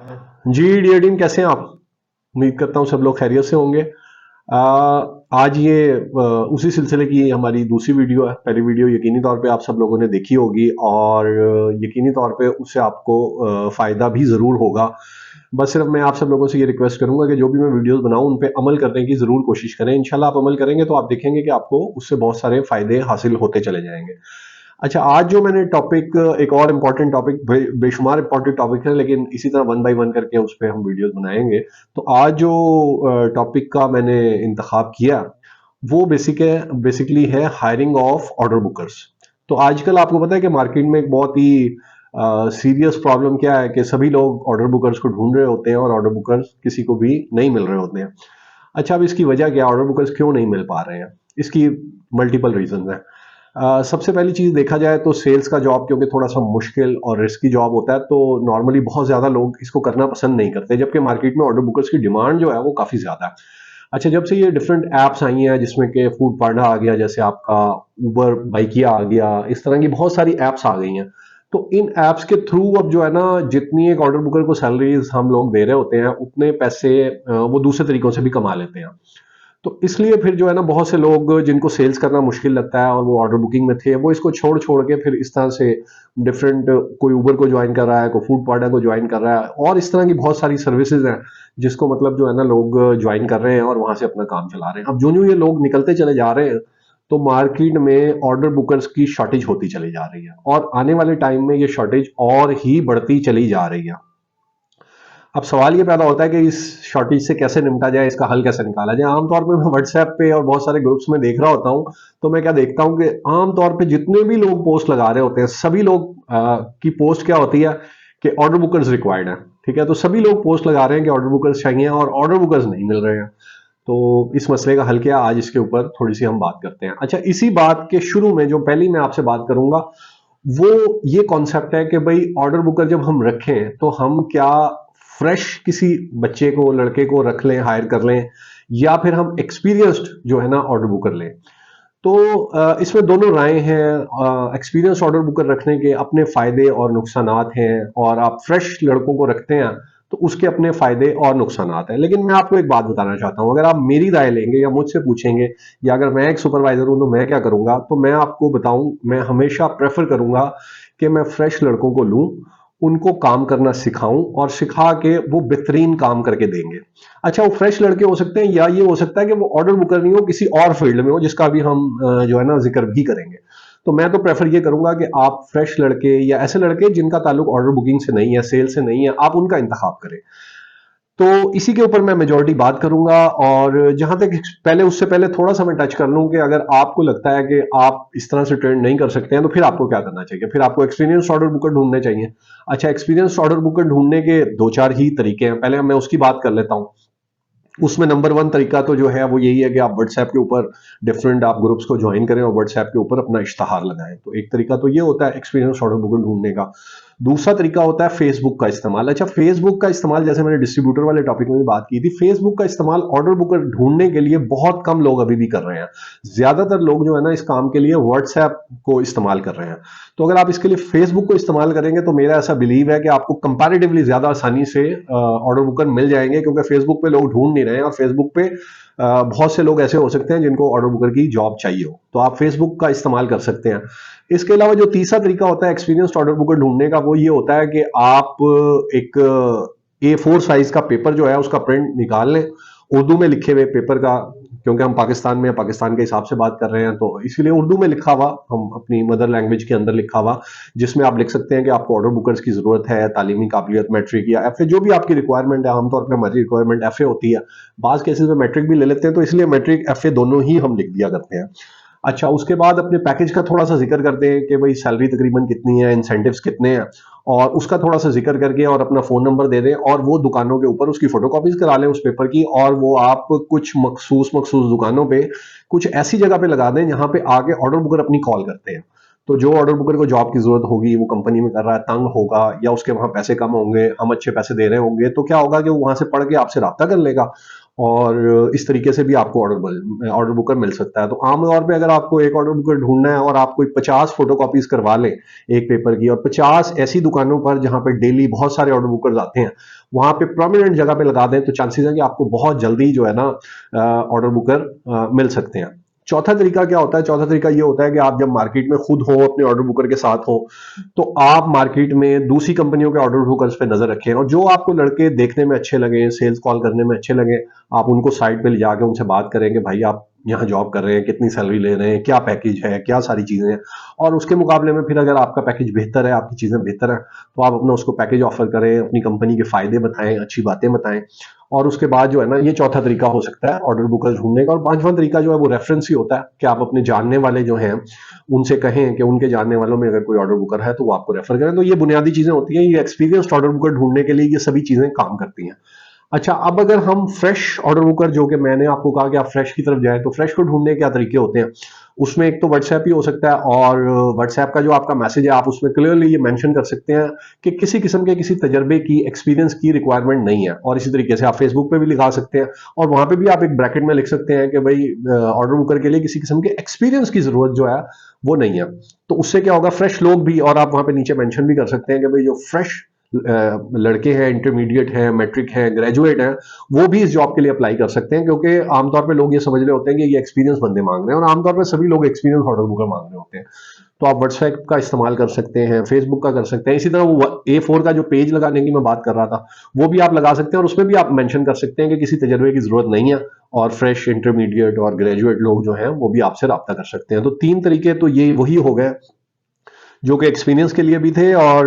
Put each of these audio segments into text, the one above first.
जी, dear team कैसे हैं आप? उम्मीद करता हूँ सब लोग खैरियत से होंगे। अ, आज ये उसी सिलसिले की हमारी दूसरी वीडियो है। पहली वीडियो यकीनी तौर पे आप सब लोगों ने देखी होगी और यकीनी तौर पे उससे आपको फ़ायदा भी ज़रूर होगा। बस सिर्फ मैं आप सब लोगों से ये रिक्वेस्ट करूँगा कि जो भी मैं वीडियोज़ बनाऊँ उन पे अमल करने की ज़रूर कोशिश करें। इंशाल्लाह आप अमल करेंगे तो आप देखेंगे कि आपको उससे बहुत सारे फ़ायदे हासिल होते चले जाएँगे। अच्छा, आज जो मैंने टॉपिक एक और इम्पोर्टेंट टॉपिक बेशुमार इम्पोर्टेंट टॉपिक है, लेकिन इसी तरह वन बाय वन करके उस पे हम वीडियोस बनाएंगे। तो आज जो टॉपिक का मैंने इंतखाब किया वो बेसिकली है हायरिंग ऑफ ऑर्डर बुकर्स। तो आजकल आपको पता है कि मार्केट में एक बहुत ही सीरियस प्रॉब्लम क्या है कि सभी लोग ऑर्डर बुकर्स को ढूंढ रहे होते हैं और ऑर्डर बुकर्स किसी को भी नहीं मिल रहे होते हैं। अच्छा, अब इसकी वजह क्या है, ऑर्डर बुकर्स क्यों नहीं मिल पा रहे हैं? इसकी मल्टीपल रीजन है। सबसे पहली चीज़ देखा जाए तो सेल्स का जॉब क्योंकि थोड़ा सा मुश्किल और रिस्की जॉब होता है, तो नॉर्मली बहुत ज़्यादा लोग इसको करना पसंद नहीं करते, जबकि मार्केट में ऑर्डर बुकर्स की डिमांड जो है वो काफ़ी ज़्यादा है। अच्छा, जब से ये डिफरेंट ऐप्स आई हैं जिसमें कि फूड पांडा आ गया, जैसे आपका उबर बाइकिया आ गया, इस तरह की बहुत सारी ऐप्स आ गई हैं। तो इन ऐप्स के थ्रू अब जो है ना, जितनी एक ऑर्डर बुकर को सैलरीज हम लोग दे रहे होते हैं उतने पैसे वो दूसरे तरीकों से भी कमा लेते हैं। तो इसलिए फिर जो है ना, बहुत से लोग जिनको सेल्स करना मुश्किल लगता है और वो ऑर्डर बुकिंग में थे, वो इसको छोड़ छोड़ के फिर इस तरह से डिफरेंट, कोई उबर को ज्वाइन कर रहा है, कोई फूड पांडा को ज्वाइन कर रहा है, और इस तरह की बहुत सारी सर्विसेज हैं जिसको मतलब जो है ना लोग ज्वाइन कर रहे हैं और वहां से अपना काम चला रहे हैं। अब जो जो ये लोग निकलते चले जा रहे हैं, तो मार्केट में ऑर्डर बुकर्स की शॉर्टेज होती चली जा रही है और आने वाले टाइम में ये शॉर्टेज और ही बढ़ती चली जा रही है। अब सवाल ये पैदा होता है कि इस शॉर्टेज से कैसे निपटा जाए, इसका हल कैसे निकाला जाए। आमतौर पे मैं व्हाट्सएप पे और बहुत सारे ग्रुप्स में देख रहा होता हूँ, तो मैं क्या देखता हूँ कि आमतौर पे जितने भी लोग पोस्ट लगा रहे होते हैं, सभी लोग की पोस्ट क्या होती है कि ऑर्डर बुकर्स रिक्वायर्ड है। ठीक है, तो सभी लोग पोस्ट लगा रहे हैं कि ऑर्डर बुकर्स चाहिए और ऑर्डर बुकर्स नहीं मिल रहे हैं। तो इस मसले का हल क्या, आज इसके ऊपर थोड़ी सी हम बात करते हैं। अच्छा, इसी बात के शुरू में जो पहली मैं आपसे बात करूंगा वो ये कॉन्सेप्ट है कि भाई ऑर्डर बुकर जब हम रखें तो हम क्या फ्रेश किसी बच्चे को, लड़के को रख लें, हायर कर लें, या फिर हम एक्सपीरियंस्ड जो है ना ऑर्डर बुकर लें। तो इसमें दोनों राय हैं। एक्सपीरियंस ऑर्डर बुकर रखने के अपने फायदे और नुकसानात हैं, और आप फ्रेश लड़कों को रखते हैं तो उसके अपने फायदे और नुकसानात हैं। लेकिन मैं आपको एक बात बताना चाहता हूं, अगर आप मेरी राय लेंगे या मुझसे पूछेंगे, या अगर मैं एक सुपरवाइजर हूं तो मैं क्या करूंगा, तो मैं आपको बताऊं, मैं हमेशा प्रेफर करूंगा कि मैं फ्रेश लड़कों को लूं, उनको काम करना सिखाऊं और सिखा के वो बेहतरीन काम करके देंगे। अच्छा, वो फ्रेश लड़के हो सकते हैं, या ये हो सकता है कि वो ऑर्डर बुकर नहीं हो, किसी और फील्ड में हो, जिसका भी हम जो है ना जिक्र भी करेंगे। तो मैं तो प्रेफर ये करूंगा कि आप फ्रेश लड़के या ऐसे लड़के जिनका ताल्लुक ऑर्डर बुकिंग से नहीं है, सेल से नहीं है, आप उनका इंतखाब करें। तो इसी के ऊपर मैं मेजोरिटी बात करूंगा। और जहां तक पहले, उससे पहले थोड़ा सा मैं टच कर लूं कि अगर आपको लगता है कि आप इस तरह से ट्रेंड नहीं कर सकते हैं, तो फिर आपको क्या करना चाहिए? फिर आपको एक्सपीरियंस ऑर्डर बुकर ढूंढने चाहिए। अच्छा, एक्सपीरियंस ऑर्डर बुकर ढूंढने के दो चार ही तरीके हैं, पहले मैं उसकी बात कर लेता हूं। उसमें नंबर वन तरीका तो जो है वो यही है कि आप व्हाट्सएप के ऊपर डिफरेंट आप ग्रुप्स को ज्वाइन करें और व्हाट्सएप के ऊपर अपना इश्तहार लगाएं। तो एक तरीका तो ये होता है एक्सपीरियंस ऑर्डर बुकिंग ढूंढने का। दूसरा तरीका होता है फेसबुक का इस्तेमाल। अच्छा, फेसबुक का इस्तेमाल, जैसे मैंने डिस्ट्रीब्यूटर वाले टॉपिक में भी बात की थी, फेसबुक का इस्तेमाल ऑर्डर बुकर ढूंढने के लिए बहुत कम लोग अभी भी कर रहे हैं। ज्यादातर लोग जो है ना इस काम के लिए व्हाट्सएप को इस्तेमाल कर रहे हैं। तो अगर आप इसके लिए फेसबुक को इस्तेमाल करेंगे तो मेरा ऐसा बिलीव है कि आपको कंपैरेटिवली ज्यादा आसानी से ऑर्डर बुकर मिल जाएंगे, क्योंकि फेसबुक पे लोग ढूंढ नहीं रहे हैं और फेसबुक पे बहुत से लोग ऐसे हो सकते हैं जिनको ऑर्डर बुकर की जॉब चाहिए हो, तो आप फेसबुक का इस्तेमाल कर सकते हैं। इसके अलावा जो तीसरा तरीका होता है एक्सपीरियंस्ड ऑर्डर बुकर ढूंढने का, वो ये होता है कि आप एक A4 साइज का पेपर जो है उसका प्रिंट निकाल लें, उर्दू में लिखे हुए पेपर का, क्योंकि हम पाकिस्तान में, पाकिस्तान के हिसाब से बात कर रहे हैं, तो इसलिए उर्दू में लिखा हुआ, हम अपनी मदर लैंग्वेज के अंदर लिखा हुआ, जिसमें आप लिख सकते हैं कि आपको ऑर्डर बुकर्स की जरूरत है, तालीमी काबिलियत, मैट्रिक या एफए, जो भी आपकी रिक्वायरमेंट है। आमतौर पर हमारी रिक्वायरमेंट एफए होती है, बाज केसेस में मैट्रिक भी ले लेते हैं, तो इसलिए मैट्रिक एफए दोनों ही हम लिख दिया करते हैं। अच्छा, उसके बाद अपने पैकेज का थोड़ा सा जिक्र करते हैं कि भाई सैलरी तकरीबन कितनी है, इंसेंटिव्स कितने हैं, और उसका थोड़ा सा जिक्र करके और अपना फोन नंबर दे दें, और वो दुकानों के ऊपर उसकी फोटोकॉपीज करा लें उस पेपर की, और वो आप कुछ मखसूस मखसूस दुकानों पे कुछ ऐसी जगह पे लगा दें जहां पे आगे ऑर्डर बुकर अपनी कॉल करते हैं। तो जो ऑर्डर बुकर को जॉब की जरूरत होगी, वो कंपनी में कर रहा है, तंग होगा, या उसके वहां पैसे कम होंगे, हम अच्छे पैसे दे रहे होंगे, तो क्या होगा कि वो वहां से पढ़ के आपसे रब्ता कर लेगा और इस तरीके से भी आपको ऑर्डर बुकर मिल सकता है। तो आमतौर पे अगर आपको एक ऑर्डर बुकर ढूंढना है और आप कोई 50 फोटोकॉपीज करवा लें एक पेपर की, और 50 ऐसी दुकानों पर जहां पे डेली बहुत सारे ऑर्डर बुकर्स आते हैं, वहां पे प्रोमिनेंट जगह पे लगा दें, तो चांसेस है कि आपको बहुत जल्दी जो है ना ऑर्डर बुकर मिल सकते हैं। चौथा तरीका क्या होता है? चौथा तरीका ये होता है कि आप जब मार्केट में खुद हो, अपने ऑर्डर बुकर के साथ हो, तो आप मार्केट में दूसरी कंपनियों के ऑर्डर बुकर्स पे नजर रखें, और जो आपको लड़के देखने में अच्छे लगे, सेल्स कॉल करने में अच्छे लगे, आप उनको साइड पे ले जाके उनसे बात करेंगे, भाई आप यहाँ जॉब कर रहे हैं, कितनी सैलरी ले रहे हैं, क्या पैकेज है, क्या सारी चीजें हैं। और उसके मुकाबले में फिर अगर आपका पैकेज बेहतर है, आपकी चीजें बेहतर है, तो आप अपना उसको पैकेज ऑफर करें, अपनी कंपनी के फायदे बताएं, अच्छी बातें बताएं। और उसके बाद जो है ना, ये चौथा तरीका हो सकता है ऑर्डर बुकर ढूंढने का। और पांचवा तरीका जो है वो रेफरेंस ही होता है कि आप अपने जानने वाले जो हैं उनसे कहें कि उनके जानने वालों में अगर कोई ऑर्डर बुकर है तो वो आपको रेफर करें। तो ये बुनियादी चीजें होती हैं, ये एक्सपीरियंस्ड ऑर्डर बुकर ढूंढने के लिए ये सभी चीजें काम करती हैं। अच्छा, अब अगर हम फ्रेश ऑर्डर बुकर, जो कि मैंने आपको कहा कि आप फ्रेश की तरफ जाएं, तो फ्रेश को ढूंढने के क्या तरीके होते हैं? उसमें एक तो व्हाट्सएप ही हो सकता है, और व्हाट्सएप का जो आपका मैसेज है आप उसमें क्लियरली ये मेंशन कर सकते हैं कि किसी किस्म के किसी तजर्बे की, एक्सपीरियंस की रिक्वायरमेंट नहीं है। और इसी तरीके से आप फेसबुक पे भी लिखा सकते हैं, और वहां पे भी आप एक ब्रैकेट में लिख सकते हैं कि भाई ऑर्डर बुकर के लिए किसी किस्म के एक्सपीरियंस की जरूरत जो है वो नहीं है। तो उससे क्या होगा, फ्रेश लोग भी, और आप वहां पे नीचे मेंशन भी कर सकते हैं कि भाई जो फ्रेश लड़के हैं, इंटरमीडिएट हैं, मैट्रिक हैं, ग्रेजुएट हैं, वो भी इस जॉब के लिए अप्लाई कर सकते हैं, क्योंकि आमतौर पे लोग ये समझ रहे होते हैं कि ये एक्सपीरियंस बंदे मांग रहे हैं, और आमतौर पे सभी लोग एक्सपीरियंस ऑर्डर बुकर मांग रहे होते हैं। तो आप व्हाट्सएप का इस्तेमाल कर सकते हैं, फेसबुक का कर सकते हैं, इसी तरह वो A4 का जो पेज लगाने की मैं बात कर रहा था वो भी आप लगा सकते हैं, और उसमें भी आप मेंशन कर सकते हैं कि किसी तजर्बे की जरूरत नहीं है, और फ्रेश, इंटरमीडिएट और ग्रेजुएट लोग जो हैं वो भी आपसे राब्ता कर सकते हैं। तो तीन तरीके तो ये वही हो गए जो कि एक्सपीरियंस के लिए भी थे और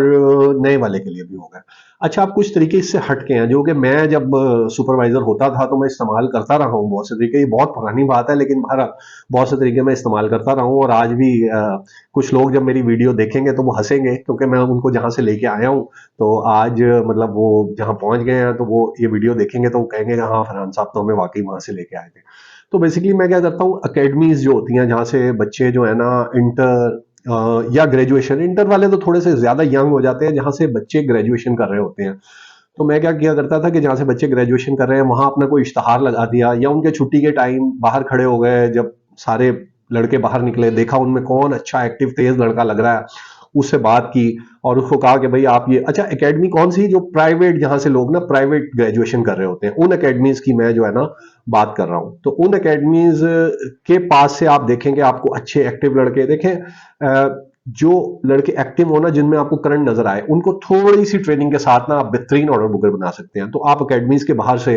नए वाले के लिए भी हो गए। अच्छा, अब कुछ तरीके इससे हटके हैं जो कि मैं जब सुपरवाइजर होता था तो मैं इस्तेमाल करता रहा हूँ बहुत से तरीके। ये बहुत पुरानी बात है, लेकिन बहरहाल बहुत से तरीके मैं इस्तेमाल करता रहा हूँ, और आज भी कुछ लोग जब मेरी वीडियो देखेंगे तो वो हंसेंगे, क्योंकि मैं उनको जहां से लेके आया हूँ, तो आज मतलब वो जहां पहुंच गए हैं, तो वो ये वीडियो देखेंगे तो वो कहेंगे कि हाँ फरहान साहब तो हमें वाकई वहां से लेके आए थे। तो बेसिकली मैं क्या करता हूँ, अकेडमीज जो होती हैं जहाँ से बच्चे जो है ना इंटर या ग्रेजुएशन, इंटर वाले तो थोड़े से ज्यादा यंग हो जाते हैं, जहां से बच्चे ग्रेजुएशन कर रहे होते हैं। तो मैं क्या किया करता था कि जहां से बच्चे ग्रेजुएशन कर रहे हैं वहां अपना कोई इश्तहार लगा दिया, या उनके छुट्टी के टाइम बाहर खड़े हो गए, जब सारे लड़के बाहर निकले, देखा उनमें कौन अच्छा एक्टिव तेज लड़का लग रहा है, उससे बात की, और उसको कहा कि भाई आप ये, अच्छा एकेडमी कौन सी, जो प्राइवेट, जहां से लोग ना प्राइवेट ग्रेजुएशन कर रहे होते हैं, उन एकेडमीज की मैं जो है ना बात कर रहा हूं। तो उन एकेडमीज के पास से आप देखेंगे आपको अच्छे एक्टिव लड़के देखें, जो लड़के एक्टिव हो ना, जिनमें आपको करंट नजर आए, उनको थोड़ी सी ट्रेनिंग के साथ ना आप बेहतरीन ऑर्डर बुकर बना सकते हैं। तो आप अकेडमीज के बाहर से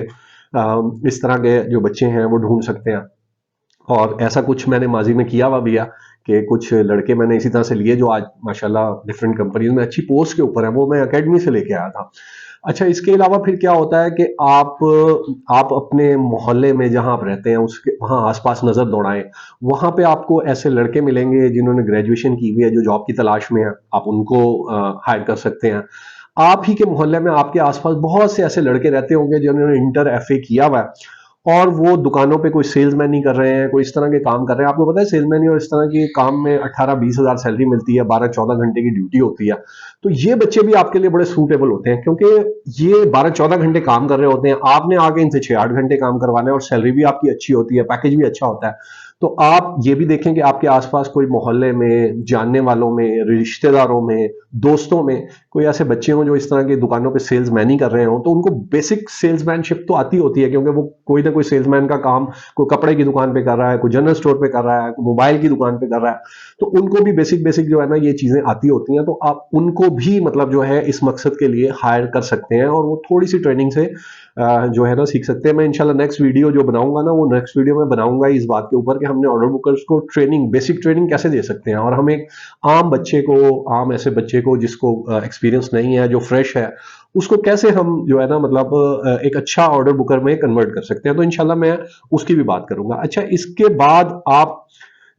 इस तरह के जो बच्चे हैं वो ढूंढ सकते हैं। और ऐसा कुछ मैंने माजी में किया हुआ भी है कि कुछ लड़के मैंने इसी तरह से लिए जो आज माशाल्लाह डिफरेंट कंपनीज में अच्छी पोस्ट के ऊपर है, वो मैं एकेडमी से लेके आया था। अच्छा, इसके अलावा फिर क्या होता है कि आप अपने मोहल्ले में जहां आप रहते हैं उसके वहां आसपास नजर दौड़ाएं, वहां पे आपको ऐसे लड़के मिलेंगे जिन्होंने ग्रेजुएशन की हुई है, जो जॉब की तलाश में है, आप उनको हायर कर सकते हैं। आप ही के मोहल्ले में आपके आसपास बहुत से ऐसे लड़के रहते होंगे जिन्होंने इंटर FA किया हुआ है, और वो दुकानों पे कोई सेल्समैन नहीं कर रहे हैं, कोई इस तरह के काम कर रहे हैं। आपको पता है सेल्समैन और इस तरह के काम में 18-20 हजार सैलरी मिलती है, 12-14 घंटे की ड्यूटी होती है। तो ये बच्चे भी आपके लिए बड़े सूटेबल होते हैं, क्योंकि ये 12-14 घंटे काम कर रहे होते हैं, आपने आगे इनसे 6-8 घंटे काम करवाना है, और सैलरी भी आपकी अच्छी होती है, पैकेज भी अच्छा होता है। तो आप ये भी देखें कि आपके आसपास कोई मोहल्ले में, जानने वालों में, रिश्तेदारों में, दोस्तों में कोई ऐसे बच्चे हों जो इस तरह की दुकानों पे सेल्समैन ही कर रहे हो, तो उनको बेसिक सेल्समैनशिप तो आती होती है, क्योंकि वो कोई ना कोई सेल्समैन का काम कोई कपड़े की दुकान पे कर रहा है, कोई जनरल स्टोर पे कर रहा है, कोई मोबाइल की दुकान पे कर रहा है, तो उनको भी बेसिक बेसिक जो है ना ये चीजें आती होती हैं। तो आप उनको भी मतलब जो है इस मकसद के लिए हायर कर सकते हैं, और वो थोड़ी सी ट्रेनिंग से जो है ना सीख सकते हैं। मैं इंशाल्लाह नेक्स्ट वीडियो जो बनाऊंगा ना, वो नेक्स्ट वीडियो में बनाऊंगा इस बात के ऊपर कि हमने ऑर्डर बुकर्स को ट्रेनिंग, बेसिक ट्रेनिंग कैसे दे सकते हैं, और हम एक आम बच्चे को, आम ऐसे बच्चे को जिसको एक्सपीरियंस नहीं है, जो फ्रेश है, उसको कैसे हम जो है ना मतलब एक अच्छा ऑर्डर बुकर में कन्वर्ट कर सकते हैं। तो इंशाल्लाह मैं उसकी भी बात करूंगा। अच्छा, इसके बाद आप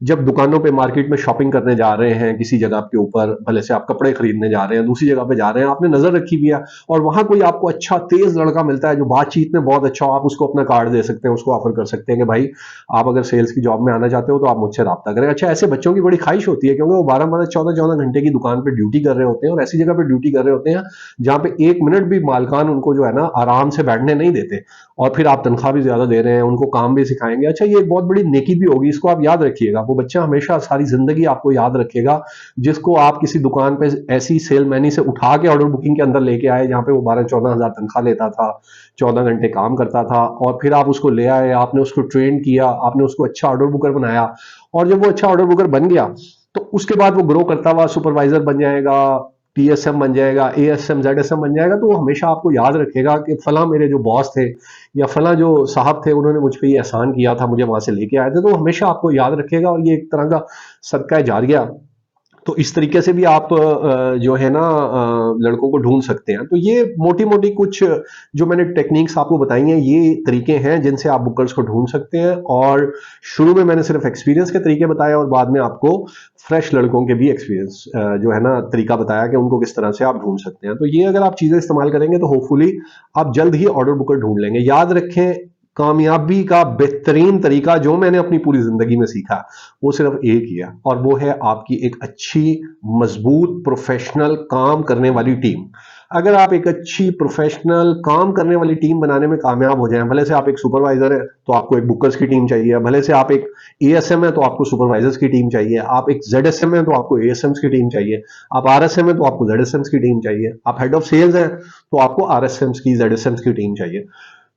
जब दुकानों पे मार्केट में शॉपिंग करने जा रहे हैं किसी जगह के ऊपर, भले से आप कपड़े खरीदने जा रहे हैं, दूसरी जगह पे जा रहे हैं, आपने नजर रखी हुई है और वहां कोई आपको अच्छा तेज लड़का मिलता है जो बातचीत में बहुत अच्छा हो, आप उसको अपना कार्ड दे सकते हैं, उसको ऑफर कर सकते हैं कि भाई आप अगर सेल्स की जॉब में आना चाहते हो तो आप मुझसे रब्ता करें। अच्छा, ऐसे बच्चों की बड़ी ख्वाहिश होती है क्योंकि वो 12-12 14-14 घंटे की दुकान पे ड्यूटी कर रहे होते हैं और ऐसी जगह पे ड्यूटी कर रहे होते हैं जहां पे 1 मिनट भी मालकान उनको जो है ना आराम से बैठने नहीं देते, और फिर आप तनख्वाह भी ज्यादा दे रहे हैं, उनको काम भी सिखाएंगे। अच्छा, ये एक बहुत बड़ी नेकी भी होगी, इसको आप याद रखिएगा। वो बच्चा हमेशा सारी जिंदगी आपको याद रखेगा जिसको आप किसी दुकान पे ऐसी सेलमैनी से उठा के ऑर्डर बुकिंग के अंदर लेके आए जहां पे वो 12-14 हजार तनख्वाह लेता था, 14 घंटे काम करता था, और फिर आप उसको ले आए, आपने उसको ट्रेन किया, आपने उसको अच्छा ऑर्डर बुकर बनाया, और जब वो अच्छा ऑर्डर बुकर बन गया तो उसके बाद वो ग्रो करता हुआ सुपरवाइजर बन जाएगा, टीएसएम बन जाएगा, एएसएम जेडएसएम बन जाएगा, तो वो हमेशा आपको याद रखेगा कि फला मेरे जो बॉस थे या फला जो साहब थे उन्होंने मुझ पे ये एहसान किया था, मुझे वहां से लेके आए थे, तो वो हमेशा आपको याद रखेगा और ये एक तरह का सदका जारिया। तो इस तरीके से भी आप जो है ना लड़कों को ढूंढ सकते हैं। तो ये मोटी मोटी कुछ जो मैंने टेक्निक्स आपको बताई हैं, ये तरीके हैं जिनसे आप बुकर्स को ढूंढ सकते हैं। और शुरू में मैंने सिर्फ एक्सपीरियंस के तरीके बताए और बाद में आपको फ्रेश लड़कों के भी एक्सपीरियंस जो है ना तरीका बताया कि उनको किस तरह से आप ढूंढ सकते हैं। तो ये अगर आप चीजें इस्तेमाल करेंगे तो होपफुली आप जल्द ही ऑर्डर बुकर ढूंढ लेंगे। याद रखें, कामयाबी का बेहतरीन तरीका जो मैंने अपनी पूरी जिंदगी में सीखा वो सिर्फ एक ही है, और वो है आपकी एक अच्छी मजबूत प्रोफेशनल काम करने वाली टीम। अगर आप एक अच्छी प्रोफेशनल काम करने वाली टीम बनाने में कामयाब हो जाएं, भले से आप एक सुपरवाइजर है तो आपको एक बुकर्स की टीम चाहिए, भले से आप एक एएसएम है तो आपको सुपरवाइजर्स की टीम चाहिए, आप एक जेडएसएम है तो आपको एएसएम्स की टीम चाहिए, आप आरएसएम है तो आपको जेडएसएम्स की टीम चाहिए, आप हेड ऑफ सेल्स हैं तो आपको आरएसएम्स की जेडएसएम्स की टीम चाहिए।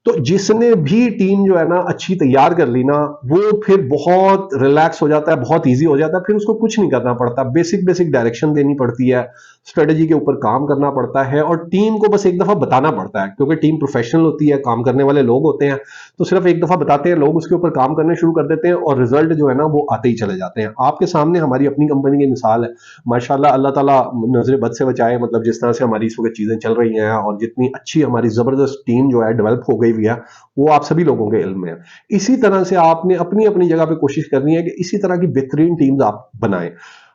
तो जिसने भी टीम जो है ना अच्छी तैयार कर ली ना, वो फिर बहुत रिलैक्स हो जाता है, बहुत इजी हो जाता है, फिर उसको कुछ नहीं करना पड़ता, बेसिक बेसिक डायरेक्शन देनी पड़ती है, स्ट्रेटजी के ऊपर काम करना पड़ता है, और टीम को बस एक दफा बताना पड़ता है क्योंकि टीम प्रोफेशनल होती है, काम करने वाले लोग होते हैं, तो सिर्फ एक दफा बताते हैं, लोग उसके ऊपर काम करने शुरू कर देते हैं और रिजल्ट जो है ना वो आते ही चले जाते हैं। आपके सामने हमारी अपनी कंपनी की मिसाल है, माशाल्लाह, अल्लाह ताला नजर बद से बचाए, मतलब जिस तरह से हमारी इस वक्त चीजें चल रही हैं और जितनी अच्छी हमारी जबरदस्त टीम जो है डेवलप हो गई हुई है, वो आप सभी लोगों के इल्म में है। इसी तरह से आपने अपनी अपनी जगह पे कोशिश करनी है कि इसी तरह की बेहतरीन टीम्स आप बनाएं,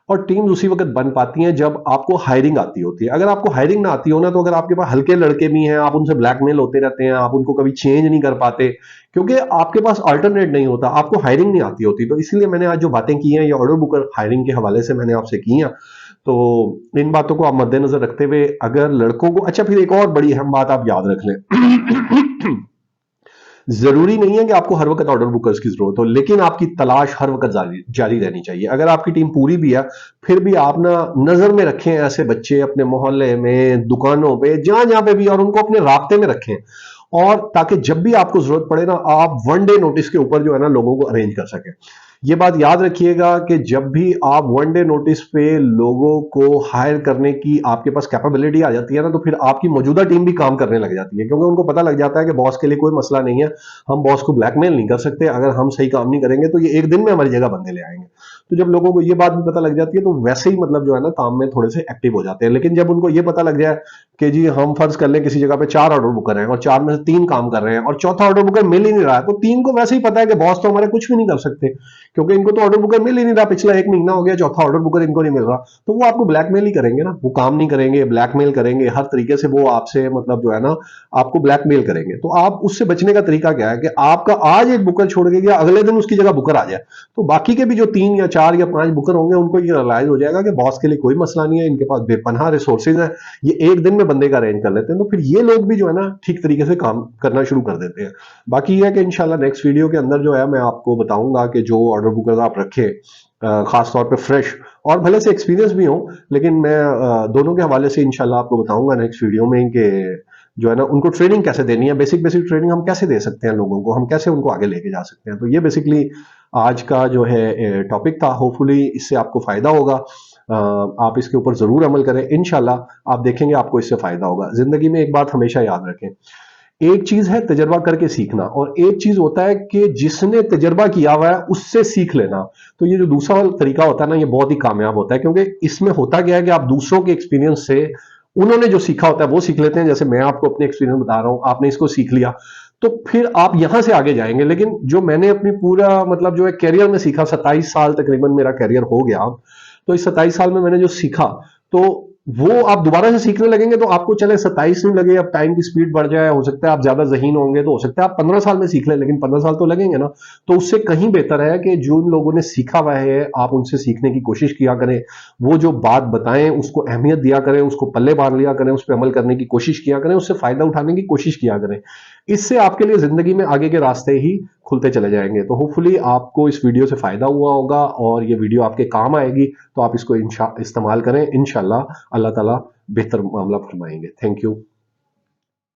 और टीम्स उसी वक्त बन पाती हैं जब आपको हायरिंग आती होती है। अगर आपको हायरिंग ना आती हो ना, तो अगर आपके पास हल्के लड़के भी हैं, आप उनसे ब्लैकमेल होते रहते हैं, आप उनको कभी चेंज नहीं कर पाते क्योंकि आपके पास अल्टरनेट नहीं होता, आपको हायरिंग नहीं आती होती। तो इसलिए मैंने आज जो बातें की हैं ये ऑर्डर बुकर हायरिंग के हवाले से मैंने आपसे की हैं। तो इन बातों को आप मद्देनजर रखते हुए अगर लड़कों को, अच्छा, फिर एक और बड़ी अहम बात आप याद रख लें जरूरी नहीं है कि आपको हर वक्त ऑर्डर बुकर्स की जरूरत हो, लेकिन आपकी तलाश हर वक्त जारी जारी रहनी चाहिए। अगर आपकी टीम पूरी भी है, फिर भी आप ना नजर में रखें ऐसे बच्चे अपने मोहल्ले में, दुकानों पे, जहां जहां पे भी, और उनको अपने राब्ते में रखें, और ताकि जब भी आपको जरूरत पड़े ना, आप 1 डे नोटिस के ऊपर जो है ना लोगों को अरेंज कर सकें। ये बात याद रखिएगा कि जब भी आप 1 डे नोटिस पे लोगों को हायर करने की आपके पास कैपेबिलिटी आ जाती है ना, तो फिर आपकी मौजूदा टीम भी काम करने लग जाती है, क्योंकि उनको पता लग जाता है कि बॉस के लिए कोई मसला नहीं है, हम बॉस को ब्लैकमेल नहीं कर सकते, अगर हम सही काम नहीं करेंगे तो ये एक दिन में हमारी जगह बंदे ले आएंगे। तो जब लोगों को ये बात भी पता लग जाती है तो वैसे ही मतलब जो है ना काम में थोड़े से एक्टिव हो जाते हैं। लेकिन जब उनको ये पता लग जाए कि जी हम फर्ज कर लें किसी जगह पे 4 ऑर्डर बुकर हैं और 4 में से 3 काम कर रहे हैं और चौथा ऑर्डर बुकर मिल ही नहीं रहा है, तो 3 को वैसे ही पता है कि बॉस तो हमारे कुछ भी नहीं कर सकते क्योंकि इनको तो ऑर्डर बुकर मिल ही नहीं रहा, पिछला 1 महीना हो गया, चौथा ऑर्डर बुकर इनको नहीं मिल रहा, तो वो आपको ब्लैकमेल ही करेंगे ना, वो काम नहीं करेंगे, ब्लैकमेल करेंगे, हर तरीके से वो आपसे मतलब जो है ना आपको ब्लैकमेल करेंगे। तो आप उससे बचने का तरीका क्या है कि आपका आज एक बुकर छोड़ के गया, अगले दिन उसकी जगह बुकर आ जाए, तो बाकी के भी जो 3 या 4 या 5 बुकर होंगे उनको ये रियलाइज हो जाएगा कि बॉस के लिए कोई मसला नहीं है, इनके पास बेपनाह रिसोर्सेज है, ये एक दिन में बंदे का अरेंज कर लेते हैं। तो फिर ये लोग भी जो है ना ठीक तरीके से काम करना शुरू कर देते हैं। बाकी ये है कि इंशाल्लाह नेक्स्ट वीडियो के अंदर जो है मैं आपको बताऊंगा कि जो ऑर्डर बुकर आप रखें, खास तौर पे फ्रेश और भले से एक्सपीरियंस भी हो, लेकिन मैं दोनों के हवाले से इंशाल्लाह आपको बताऊंगा नेक्स्ट वीडियो में कि जो है ना उनको ट्रेनिंग कैसे देनी है, बेसिक बेसिक ट्रेनिंग हम कैसे दे सकते हैं लोगों को, हम कैसे उनको आगे लेके जा सकते हैं। तो ये बेसिकली आज का जो है टॉपिक था। होपफुली इससे आपको फायदा होगा, आप इसके ऊपर जरूर अमल करें, इंशाल्लाह आप देखेंगे आपको इससे फायदा होगा। जिंदगी में एक बात हमेशा याद रखें, एक चीज है तजर्बा करके सीखना और एक चीज होता है कि जिसने तजर्बा किया हुआ है उससे सीख लेना। तो ये जो दूसरा वाला तरीका होता है ना, ये बहुत ही कामयाब होता है, क्योंकि इसमें होता क्या है कि आप दूसरों के एक्सपीरियंस से उन्होंने जो सीखा होता है वो सीख लेते हैं। जैसे मैं आपको अपने एक्सपीरियंस बता रहा हूं, आपने इसको सीख लिया, तो फिर आप यहां से आगे जाएंगे। लेकिन जो मैंने अपनी पूरा मतलब जो है करियर में सीखा, 27 साल तकरीबन मेरा करियर हो गया, तो इस 27 साल में मैंने जो सीखा, तो वो आप दोबारा से सीखने लगेंगे तो आपको चले 27 नहीं लगे, अब टाइम की स्पीड बढ़ जाए, हो सकता है आप ज्यादा ज़हीन होंगे, तो हो सकता है आप 15 साल में सीख लें, लेकिन 15 साल तो लगेंगे ना। तो उससे कहीं बेहतर है कि जो लोगों ने सीखा हुआ है आप उनसे सीखने की कोशिश किया करें, वो जो बात बताएं उसको अहमियत दिया करें, उसको पल्ले बांध लिया करें, उस पर अमल करने की कोशिश किया करें, उससे फायदा उठाने की कोशिश किया करें। इससे आपके लिए जिंदगी में आगे के रास्ते ही खुलते चले जाएंगे। तो होपफुली आपको इस वीडियो से फायदा हुआ होगा और ये वीडियो आपके काम आएगी, तो आप इसको इस्तेमाल करें। इंशाल्लाह अल्लाह ताला बेहतर मामला फरमाएंगे। Thank you.